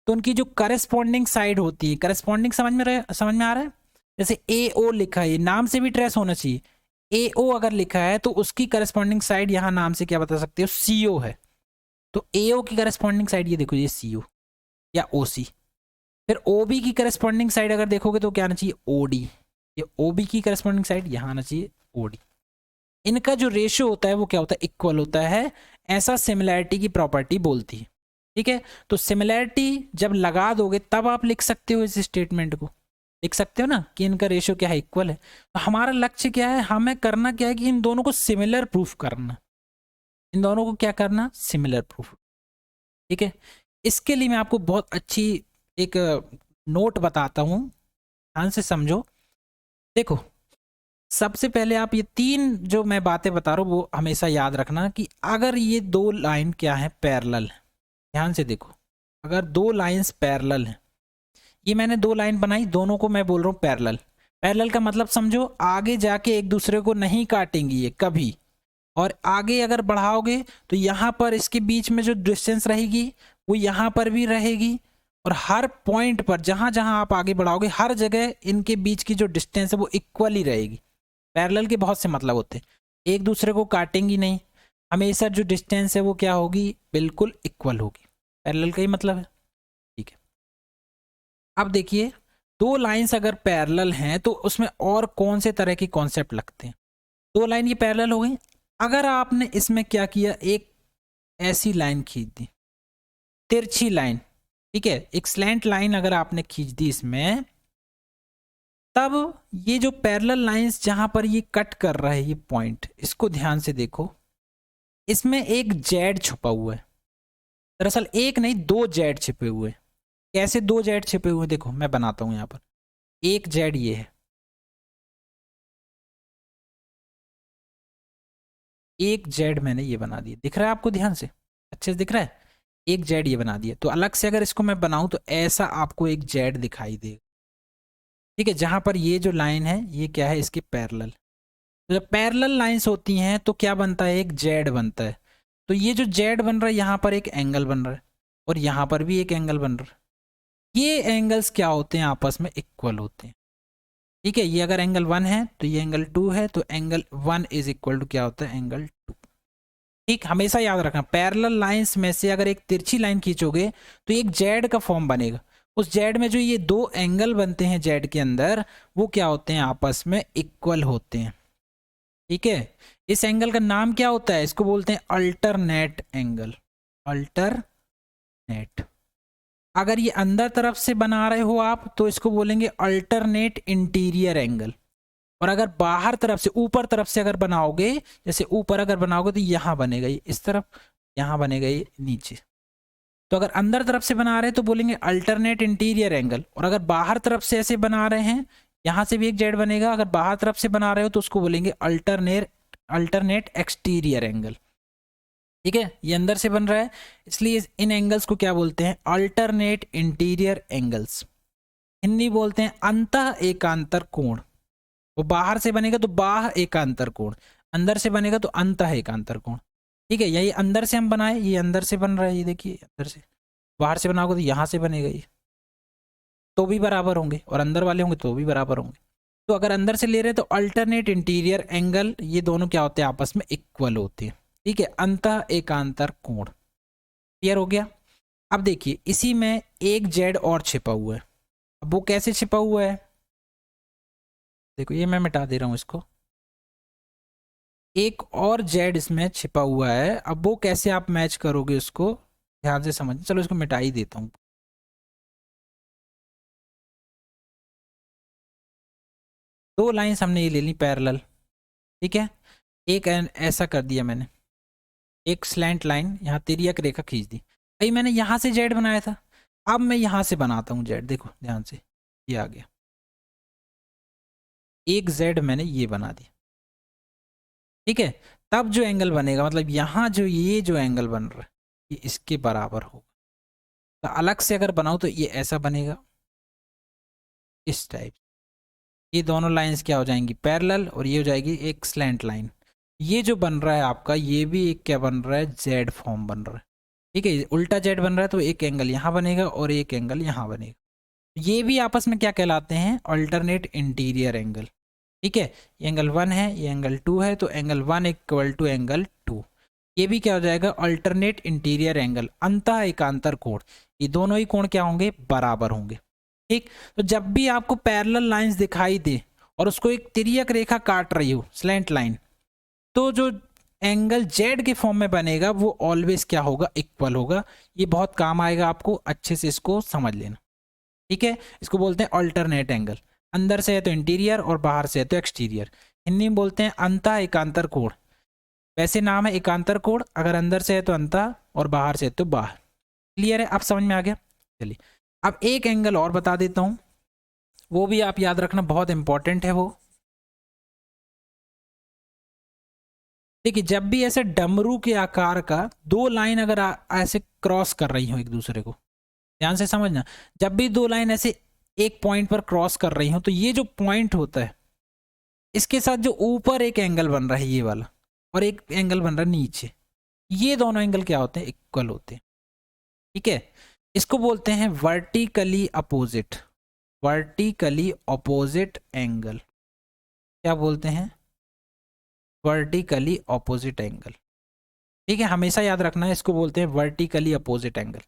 तो उनकी जो करस्पॉन्डिंग साइड होती है, करस्पॉन्डिंग समझ में आ रहा है, जैसे ए ओ लिखा है, नाम से भी ट्रेस होना चाहिए, ए ओ अगर लिखा है तो उसकी करस्पॉन्डिंग साइड यहाँ नाम से क्या बता सकते हो, सी ओ है। तो ए ओ की करस्पॉन्डिंग साइड ये देखो, ये सी ओ या ओ सी। फिर ओ बी की करस्पॉन्डिंग साइड अगर देखोगे तो क्या आना चाहिए, ओ डी, ये ओ बी की करस्पॉन्डिंग साइड यहाँ आना चाहिए, ओ डी। इनका जो रेशियो होता है वो क्या होता है, इक्वल होता है, ऐसा सिमिलैरिटी की प्रॉपर्टी बोलती है। ठीक है, तो सिमिलैरिटी जब लगा दोगे तब आप लिख सकते हो, इस स्टेटमेंट को लिख सकते हो ना कि इनका रेशियो क्या है, इक्वल है। तो हमारा लक्ष्य क्या है, हमें करना क्या है कि इन दोनों को सिमिलर प्रूफ करना, इन दोनों को क्या करना, सिमिलर प्रूफ। ठीक है, इसके लिए मैं आपको बहुत अच्छी एक नोट बताता हूं, ध्यान से समझो। देखो सबसे पहले आप ये तीन जो मैं बातें बता रहा हूँ वो हमेशा याद रखना कि अगर ये दो लाइन क्या है, पैरेलल है। ध्यान से देखो, अगर दो लाइंस पैरेलल हैं, ये मैंने दो लाइन बनाई, दोनों को मैं बोल रहा हूँ पैरेलल। पैरेलल का मतलब समझो, आगे जाके एक दूसरे को नहीं काटेंगी ये कभी, और आगे अगर बढ़ाओगे तो यहाँ पर इसके बीच में जो डिस्टेंस रहेगी वो यहाँ पर भी रहेगी, और हर पॉइंट पर जहाँ जहाँ आप आगे बढ़ाओगे हर जगह इनके बीच की जो डिस्टेंस है वो इक्वल ही रहेगी। पैरेलल के बहुत से मतलब होते हैं, एक दूसरे को काटेंगी नहीं, हमेशा जो डिस्टेंस है वो क्या होगी, बिल्कुल इक्वल होगी। पैरेलल का ही मतलब है। ठीक है, अब देखिए, दो लाइंस अगर पैरेलल हैं तो उसमें और कौन से तरह के कॉन्सेप्ट लगते हैं। दो लाइन ये पैरेलल हो गई, अगर आपने इसमें क्या किया, एक ऐसी लाइन खींच दी, तिरछी लाइन, ठीक है, एक स्लैंट लाइन अगर आपने खींच दी इसमें, तब ये जो पैरेलल लाइंस जहां पर ये कट कर रहा है ये पॉइंट, इसको ध्यान से देखो, इसमें एक जेड छुपा हुआ है। दरअसल एक नहीं, दो जेड छिपे हुए हैं। कैसे दो जेड छिपे हुए हैं, देखो मैं बनाता हूं यहां पर। एक जेड ये है, एक जेड मैंने ये बना दिया, दिख रहा है आपको ध्यान से, अच्छे से दिख रहा है। एक जेड ये बना दिया, तो अलग से अगर इसको मैं बनाऊं तो ऐसा आपको एक जेड दिखाई देगा। ठीक है, जहां पर ये जो लाइन है ये क्या है, इसके पैरेलल। तो जब पैरेलल लाइंस होती हैं तो क्या बनता है, एक जेड बनता है। तो ये जो जेड बन रहा है यहाँ पर एक एंगल बन रहा है, और यहाँ पर भी एक एंगल बन रहा है। ये एंगल्स क्या होते हैं, आपस में इक्वल होते हैं। ठीक है, ये अगर एंगल 1 है तो ये एंगल 2 है, तो एंगल 1 इज इक्वल टू क्या होता है, एंगल 2। ठीक, हमेशा याद रखना, पैरेलल लाइंस में से अगर एक तिरछी लाइन खींचोगे तो एक जेड का फॉर्म बनेगा। उस जेड में जो ये दो एंगल बनते हैं जेड के अंदर, वो क्या होते हैं, आपस में इक्वल होते हैं। ठीक है, इस एंगल का नाम क्या होता है, इसको बोलते हैं अल्टरनेट एंगल। अल्टरनेट। अगर ये अंदर तरफ से बना रहे हो आप तो इसको बोलेंगे अल्टरनेट इंटीरियर एंगल, और अगर बाहर तरफ से, ऊपर तरफ से अगर बनाओगे, जैसे ऊपर अगर बनाओगे तो यहां बनेगा ये इस तरफ, यहां बनेगा ये नीचे। तो अगर अंदर तरफ से बना रहे हैं तो बोलेंगे अल्टरनेट इंटीरियर एंगल, और अगर बाहर तरफ से ऐसे बना रहे हैं, यहां से भी एक जेड बनेगा, अगर बाहर तरफ से बना रहे हो तो उसको बोलेंगे अल्टरनेट एक्सटीरियर एंगल। ठीक है, ये अंदर से बन रहा है, इसलिए इन एंगल्स को क्या बोलते हैं, अल्टरनेट इंटीरियर एंगल्स। हिंदी बोलते हैं अंतः एकांतर कोण। वो बाहर से बनेगा तो बाह एकांतर कोण, अंदर से बनेगा तो अंतः एकांतर कोण। ठीक है, यही अंदर से हम बनाए, ये अंदर से बन रहा है, ये देखिए अंदर से। बाहर से बनाओगे तो यहाँ से बनेगा ये, तो भी बराबर होंगे, और अंदर वाले होंगे तो भी बराबर होंगे। तो अगर अंदर से ले रहे हैं तो अल्टरनेट इंटीरियर एंगल, ये दोनों क्या होते हैं, आपस में इक्वल होते हैं। ठीक है, अंतः एकांतर कोण। क्लियर हो गया। अब देखिए, इसी में एक जेड और छिपा हुआ है। अब वो कैसे छिपा हुआ है, देखो ये मैं मिटा दे रहा हूं इसको। एक और जेड इसमें छिपा हुआ है, अब वो कैसे आप मैच करोगे उसको, ध्यान से समझ, चलो इसको मिटा ही देता हूँ। दो लाइंस हमने ये ले ली पैरेलल। ठीक है, एक ऐसा कर दिया मैंने, एक स्लैंट लाइन यहाँ तिर्यक रेखा खींच दी। भाई मैंने यहाँ से जेड बनाया था, अब मैं यहाँ से बनाता हूँ जेड, देखो ध्यान से, ये आ गया एक जेड मैंने ये बना दिया। ठीक है, तब जो एंगल बनेगा, मतलब यहाँ जो ये जो एंगल बन रहा है ये इसके बराबर होगा। तो अलग से अगर बनाऊँ तो ये ऐसा बनेगा, इस टाइप। ये दोनों लाइंस क्या हो जाएंगी, पैरेलल, और ये हो जाएगी एक स्लैंट लाइन। ये जो बन रहा है आपका, ये भी एक क्या बन रहा है, जेड फॉर्म बन रहा है। ठीक है, उल्टा जेड बन रहा है, तो एक एंगल यहाँ बनेगा और एक एंगल यहाँ बनेगा। ये भी आपस में क्या कहलाते हैं, अल्टरनेट इंटीरियर एंगल। ठीक है, ये एंगल 1 है, ये एंगल 2 है, तो एंगल 1 इक्वल टू एंगल 2। ये भी क्या हो जाएगा, अल्टरनेट इंटीरियर एंगल, अंतः एकांतर कोण। ये दोनों ही कोण क्या होंगे, बराबर होंगे। ठीक, तो जब भी आपको पैरेलल लाइंस दिखाई दे और उसको एक तिर्यक रेखा काट रही हो, स्लैंट लाइन, तो जो एंगल जेड के फॉर्म में बनेगा वो ऑलवेज क्या होगा, इक्वल होगा। ये बहुत काम आएगा आपको, अच्छे से इसको समझ लेना। ठीक है, इसको बोलते हैं अल्टरनेट एंगल। अंदर से है तो इंटीरियर और बाहर से है तो एक्सटीरियर। हिंदी में बोलते हैं अंतः एकांतर कोण। वैसे नाम है एकांतर कोण, अगर अंदर से है तो अंतः और बाहर से है तो बाहर। क्लियर है, अब समझ में आ गया। चलिए, अब एक एंगल और बता देता हूं, वो भी आप याद रखना, बहुत इंपॉर्टेंट है वो। देखिए जब भी ऐसे डमरू के आकार का दो लाइन अगर ऐसे क्रॉस कर रही हो एक दूसरे को, ध्यान से समझना, जब भी दो लाइन ऐसे एक पॉइंट पर क्रॉस कर रही हो तो ये जो पॉइंट होता है इसके साथ जो ऊपर एक एंगल बन रहा है ये वाला, और एक एंगल बन रहा है नीचे, ये दोनों एंगल क्या होते हैं, इक्वल होते हैं। ठीक है, इसको बोलते हैं vertically opposite, vertically opposite angle. क्या बोलते हैं, वर्टिकली अपोजिट एंगल। ठीक है, हमेशा याद रखना है, इसको बोलते हैं वर्टिकली अपोजिट एंगल।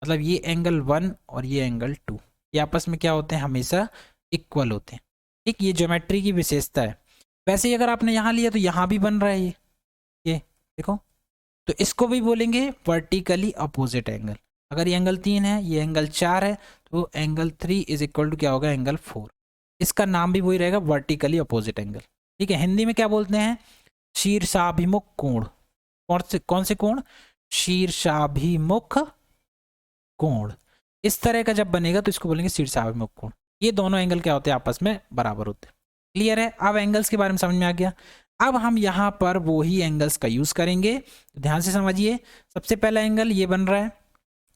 मतलब ये एंगल 1 और ये एंगल 2 ये आपस में क्या होते हैं, हमेशा इक्वल होते हैं। ठीक, ये ज्योमेट्री की विशेषता है। वैसे ही अगर आपने यहाँ लिया तो यहाँ भी बन रहा है ये देखो, तो इसको भी बोलेंगे वर्टिकली अपोजिट एंगल। अगर ये एंगल 3 है, ये एंगल 4 है, तो एंगल 3 इज इक्वल टू क्या होगा, एंगल 4। इसका नाम भी वही रहेगा, वर्टिकली अपोजिट एंगल। ठीक है, हिंदी में क्या बोलते हैं, शीर्षाभिमुख कोण। कौन से कोण, शीर्षाभिमुख कोण। इस तरह का जब बनेगा तो इसको बोलेंगे शीर्षाभिमुख कोण। ये दोनों एंगल क्या होते हैं, आपस में बराबर होते हैं। क्लियर है, अब एंगल्स के बारे में समझ में आ गया। अब हम यहाँ पर वो ही एंगल्स का यूज करेंगे, तो ध्यान से समझिए। सबसे पहला एंगल ये बन रहा है,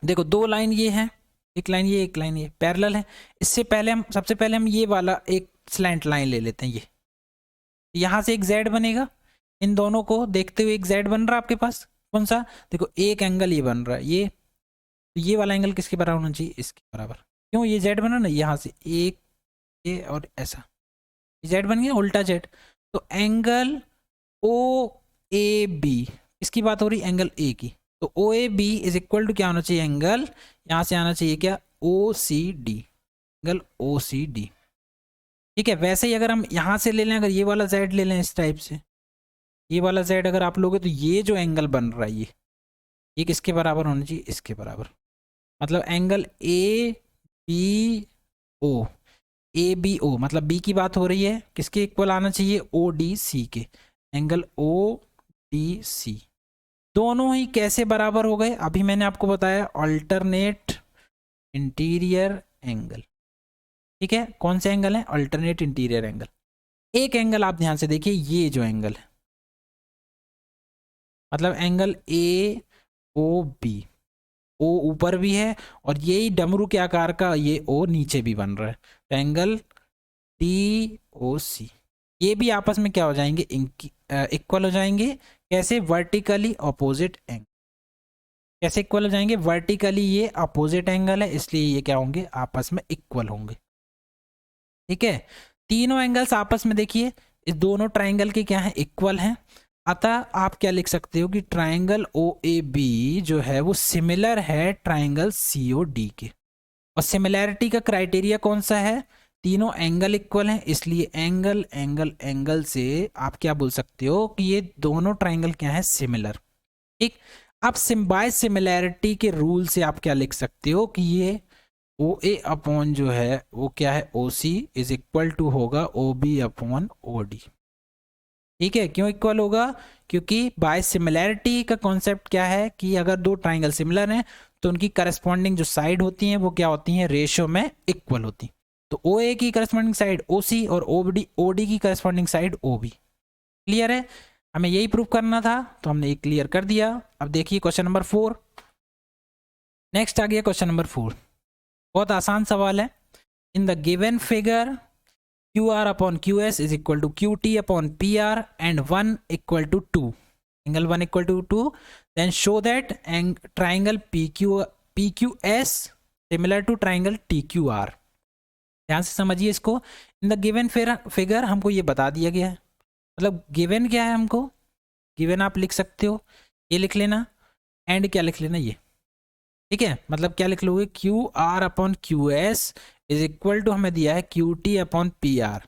देखो दो लाइन ये है, एक लाइन ये, एक लाइन ये पैरेलल है। इससे पहले हम सबसे पहले हम ये वाला एक स्लैंट लाइन ले लेते हैं, ये यहाँ से एक जेड बनेगा। इन दोनों को देखते हुए एक जेड बन रहा है आपके पास, कौन सा, देखो एक एंगल ये बन रहा है, ये वाला एंगल किसके बराबर होना चाहिए, इसके बराबर। क्यों, ये जेड बना ना, यहाँ से एक ये और ऐसा जेड बन गया, उल्टा जेड। तो एंगल ओ ए बी, इसकी बात हो रही एंगल ए की, तो O A B is equal to क्या होना चाहिए, एंगल यहाँ से आना चाहिए क्या, O C D, angle O C D. ठीक है, वैसे ही अगर हम यहाँ से ले लें, अगर ये वाला जेड ले लें इस टाइप से, ये वाला जेड अगर आप लोगे, तो ये जो एंगल बन रहा है ये किसके बराबर होना चाहिए, इसके बराबर। मतलब angle A B O, A B O, मतलब बी की बात हो रही है, किसके इक्वल आना चाहिए, ओ डी सी के, एंगल ओ डी सी। दोनों ही कैसे बराबर हो गए, अभी मैंने आपको बताया, अल्टरनेट इंटीरियर एंगल। ठीक है, कौन से एंगल है, अल्टरनेट इंटीरियर एंगल। एक एंगल आप ध्यान से देखिए, ये जो एंगल है, मतलब एंगल ए ओ बी, ओ ऊपर भी है और यही डमरू के आकार का ये ओ नीचे भी बन रहा है, तो एंगल डी ओ सी, ये भी आपस में क्या हो जाएंगे, इक्वल हो जाएंगे। कैसे, वर्टिकली अपोजिट एंगल। कैसे इक्वल हो जाएंगे, वर्टिकली ये अपोजिट एंगल है, इसलिए ये क्या होंगे, आपस में इक्वल होंगे। ठीक है, तीनों एंगल्स आपस में देखिए, इस दोनों ट्राइंगल के क्या है, इक्वल हैं। अतः आप क्या लिख सकते हो कि ट्राइंगल ओ ए बी जो है वो सिमिलर है ट्राइंगल सी ओ डी के। और सिमिलैरिटी का क्राइटेरिया कौन सा है, तीनों एंगल इक्वल हैं, इसलिए एंगल एंगल एंगल से आप क्या बोल सकते हो कि ये दोनों ट्राइंगल क्या है, सिमिलर। ठीक, अब बाय सिमिलैरिटी के रूल से आप क्या लिख सकते हो कि ये ओ ए अपॉन जो है वो क्या है, O C is equal to होगा O B upon O D. ठीक है, क्यों इक्वल होगा, क्योंकि बाय सिमिलैरिटी का कॉन्सेप्ट क्या है कि अगर दो ट्राइंगल सिमिलर हैं तो उनकी करस्पॉन्डिंग जो साइड होती हैं वो क्या होती हैं, रेशियो में इक्वल होती हैं। तो ओ ए की करस्पॉन्डिंग साइड ओ सी और ओ डी की corresponding side O B. Clear है, हमें यही प्रूव करना था, तो हमने ये क्लियर कर दिया। अब देखिए क्वेश्चन नंबर 4, नेक्स्ट आ गया क्वेश्चन नंबर 4। बहुत आसान सवाल है। इन the given figure QR upon QS is equal to QT upon PR and 1 equal to 2. Angle 1 equal to 2. Then show that triangle PQS similar to triangle TQR. ध्यान से समझिए इसको। In the given figure हमको ये बता दिया गया है, मतलब गिवन क्या है हमको, गिवन आप लिख सकते हो, ये लिख लेना, एंड क्या लिख लेना ये। ठीक है, मतलब क्या लिख लोगे, QR upon QS is equal to हमें दिया है QT अपॉन PR,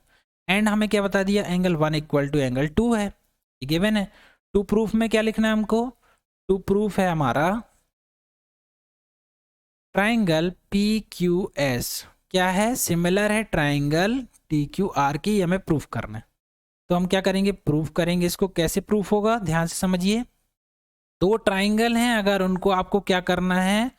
एंड हमें क्या बता दिया, एंगल 1 इक्वल टू एंगल 2 है, ये गिवन है। टू प्रूफ में क्या लिखना है हमको, टू प्रूफ है हमारा ट्राइंगल PQS क्या है, सिमिलर है ट्राइंगल TQR की, हमें प्रूफ करना है। तो हम क्या करेंगे, प्रूफ करेंगे इसको। कैसे प्रूफ होगा, ध्यान से समझिए। दो ट्राइंगल हैं, अगर उनको आपको क्या करना है,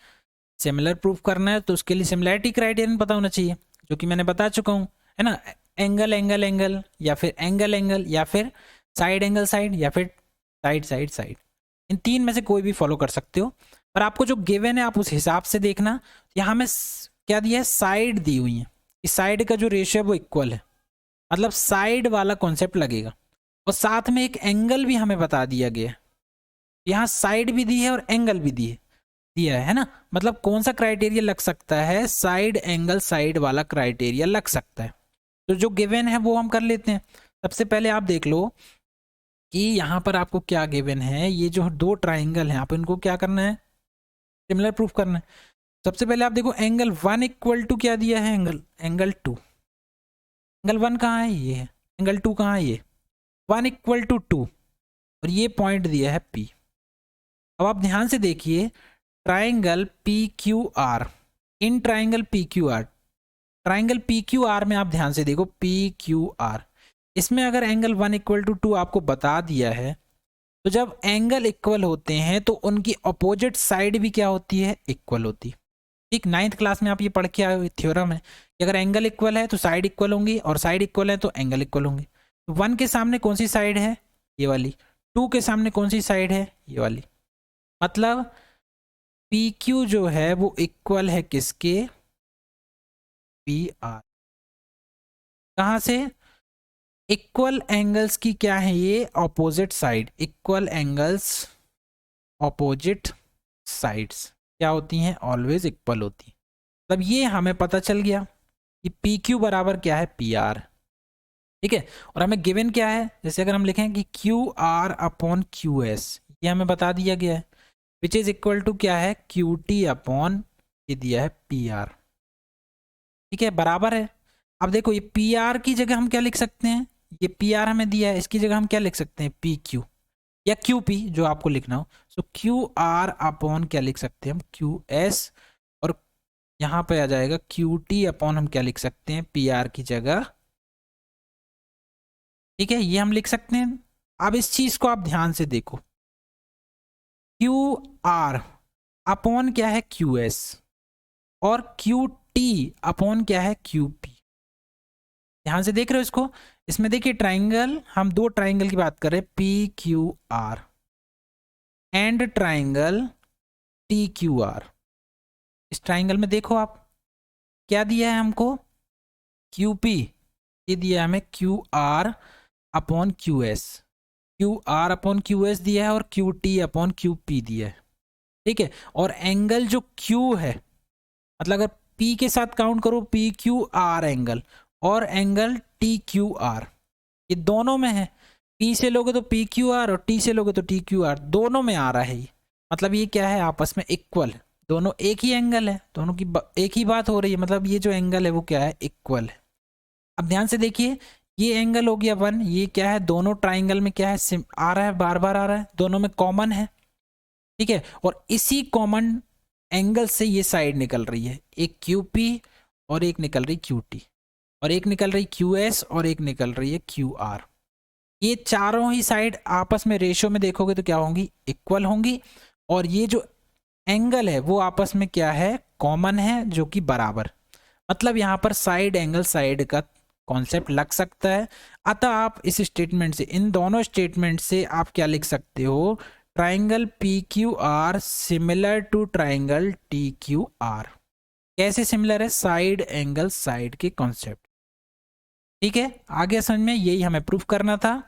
सिमिलर प्रूफ करना है, तो उसके लिए सिमिलैरिटी क्राइटेरियन पता होना चाहिए, जो कि मैंने बता चुका हूँ, है ना। एंगल एंगल एंगल, या फिर एंगल एंगल, या फिर साइड एंगल साइड, या फिर साइड साइड साइड, इन तीन में से कोई भी फॉलो कर सकते हो, पर आपको जो गिवन है आप उस हिसाब से देखना। यहाँ में क्या दिया है, साइड दी हुई है, इस साइड का जो रेशियो है वो इक्वल है, मतलब साइड वाला कॉन्सेप्ट लगेगा। और साथ में एक एंगल भी हमें बता दिया गया है, यहाँ साइड भी दी है और एंगल भी दिया है ना, मतलब कौन सा क्राइटेरिया लग सकता है, साइड एंगल साइड वाला क्राइटेरिया लग सकता है। तो जो गिवन है वो हम कर लेते हैं। सबसे पहले आप देख लो कि यहाँ पर आपको क्या गिवन है, ये जो दो ट्राइंगल हैं आप इनको क्या करना है, सिमिलर प्रूफ करना है। सबसे पहले आप देखो एंगल 1 इक्वल टू क्या दिया है, एंगल 2। एंगल 1 कहाँ है, ये है। एंगल 2 कहाँ है, ये 1 इक्वल टू 2, और ये पॉइंट दिया है P। अब आप ध्यान से देखिए triangle PQR, in triangle PQR, triangle PQR में आप ध्यान से देखो PQR, इसमें अगर एंगल 1 इक्वल टू 2 आपको बता दिया है, तो जब एंगल इक्वल होते हैं तो उनकी अपोजिट साइड भी क्या होती है, इक्वल होती है। ठीक, 9th क्लास में आप ये पढ़ के आए हो, थ्योरम है कि अगर एंगल इक्वल है तो साइड इक्वल होंगी, और साइड इक्वल है तो एंगल इक्वल होंगे। तो 1 के सामने कौन सी साइड है, ये वाली। 2 के सामने कौन सी साइड है, ये वाली। मतलब PQ जो है वो इक्वल है किसके, PR। कहाँ से, इक्वल एंगल्स की क्या है ये, opposite side. Equal angles opposite sides क्या होती हैं, ऑलवेज इक्वल होती हैं। तब ये हमें पता चल गया कि PQ बराबर क्या है, PR। ठीक है, और हमें गिवन क्या है, जैसे अगर हम लिखें कि QR अपॉन QS, ये हमें बता दिया गया है, विच इज इक्वल टू क्या है, QT अपॉन ये दिया है PR। ठीक है, बराबर है। अब देखो ये PR की जगह हम क्या लिख सकते हैं, ये PR हमें दिया है, इसकी जगह हम क्या लिख सकते हैं, PQ या QP जो आपको लिखना हो। सो QR अपॉन क्या लिख सकते हैं हम, QS, और यहाँ पे आ जाएगा QT अपॉन हम क्या लिख सकते हैं, PR की जगह। ठीक है, ये हम लिख सकते हैं। अब इस चीज को आप ध्यान से देखो, QR अपॉन क्या है, QS, और QT अपॉन क्या है, QP। ध्यान से देख रहे हो इसको, इसमें देखिए ट्राइंगल, हम दो ट्राइंगल की बात कर रहे हैं, PQR एंड ट्राइंगल TQR। इस ट्राइंगल में देखो आप क्या दिया है हमको, QP, ये दिया है हमें QR upon QS, QR upon QS दिया है, और QT अपॉन QP दिया है। ठीक है, और एंगल जो Q है, मतलब अगर P के साथ काउंट करो PQR एंगल, और एंगल TQR, ये दोनों में है। P से लोगे तो PQR, और T से लोगे तो TQR, दोनों में आ रहा है ये। मतलब ये क्या है, आपस में इक्वल, दोनों एक ही एंगल है, दोनों की एक ही बात हो रही है, मतलब ये जो एंगल है वो क्या है, इक्वल है। अब ध्यान से देखिए, ये एंगल हो गया 1, ये क्या है, दोनों ट्राइंगल में क्या है, आ रहा है, बार बार आ रहा है, दोनों में कॉमन है। ठीक है, और इसी कॉमन एंगल से ये साइड निकल रही है, एक QP और एक निकल रही QT, और एक निकल रही QS और एक निकल रही है QR। ये चारों ही साइड आपस में रेशियो में देखोगे तो क्या होंगी, इक्वल होंगी, और ये जो एंगल है वो आपस में क्या है, कॉमन है, जो कि बराबर। मतलब यहाँ पर साइड एंगल साइड का कॉन्सेप्ट लग सकता है। अतः आप इस स्टेटमेंट से, इन दोनों स्टेटमेंट से आप क्या लिख सकते हो, triangle PQR similar to triangle TQR। कैसे सिमिलर है, साइड एंगल साइड के कॉन्सेप्ट। ठीक है, आगे समझ में, यही हमें प्रूफ करना था।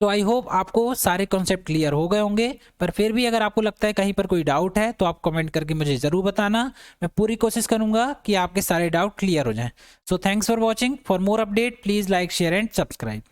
तो आई होप आपको सारे कॉन्सेप्ट क्लियर हो गए होंगे, पर फिर भी अगर आपको लगता है कहीं पर कोई डाउट है तो आप कमेंट करके मुझे ज़रूर बताना। मैं पूरी कोशिश करूंगा कि आपके सारे डाउट क्लियर हो जाएं। So thanks for watching. For more update please like share and subscribe.